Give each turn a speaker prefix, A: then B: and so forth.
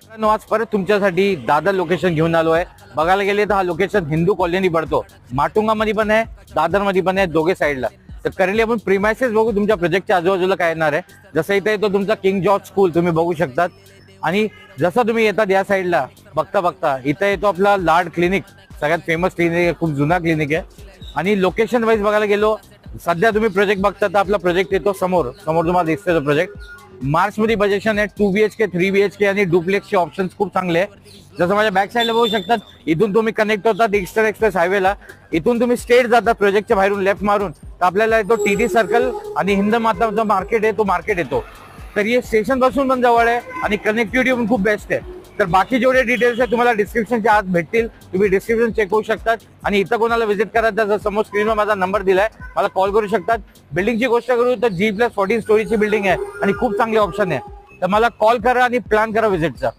A: मित्रांनो, आज परत तुमच्यासाठी दादर लोकेशन घेऊन आलो आहे. बघायला गेले तर हा लोकेशन हिंदू कॉलनी पडतो. माटुंगा मध्ये पण आहे, दादर मध्ये पण आहे, दोघे साईडला. तर करंटली आपण प्रिमायसेस बघू तुमच्या प्रोजेक्टच्या आजूबाजूला काय येणार आहे. जसं इथे येतो तुमचा किंग जॉर्ज स्कूल, तुम्ही बघू शकतात. आणि जसं तुम्ही येतात या साईडला बघता बघता इथे येतो आपला लाड क्लिनिक, सगळ्यात फेमस क्लिनिक आहे, खूप जुना क्लिनिक आहे. आणि लोकेशन वाईज बघायला गेलो, सध्या तुम्ही प्रोजेक्ट बघता तर आपला प्रोजेक्ट येतो समोर तुम्हाला दिसतोय तो प्रोजेक्ट. मार्च मध्ये बजेशन आहे. 2 BHK 3 BHK आणि डुप्लेक्सचे ऑप्शन्स खूप चांगले आहे. जसं माझ्या बॅक साईडला बघू शकतात, इथून तुम्ही कनेक्ट होतात ईस्टर्न एक्सप्रेस हायवेला. इथून तुम्ही स्ट्रेट जाता प्रोजेक्टच्या बाहेरून लेफ्ट मारून तर आपल्याला येतो TD सर्कल आणि हिंद माता मार्केट आहे, तो मार्केट येतो. तर हे स्टेशन पासून पण जवळ आहे आणि कनेक्टिव्हिटी पण खूप बेस्ट आहे. तर बाकी जेवढे डिटेल्स आहेत तुम्हाला डिस्क्रिप्शनच्या आत भेटतील, तुम्ही डिस्क्रिप्शन चेक करू शकतात. आणि इथं कोणाला व्हिजिट करायचं तर समोर स्क्रीनवर माझा नंबर दिलाय, मला कॉल करू शकतात. बिल्डिंगची गोष्ट करू तर G+14 स्टोरीची बिल्डिंग आहे आणि खूप चांगली ऑप्शन आहे. तर मला कॉल करा आणि प्लॅन करा व्हिजिटचा.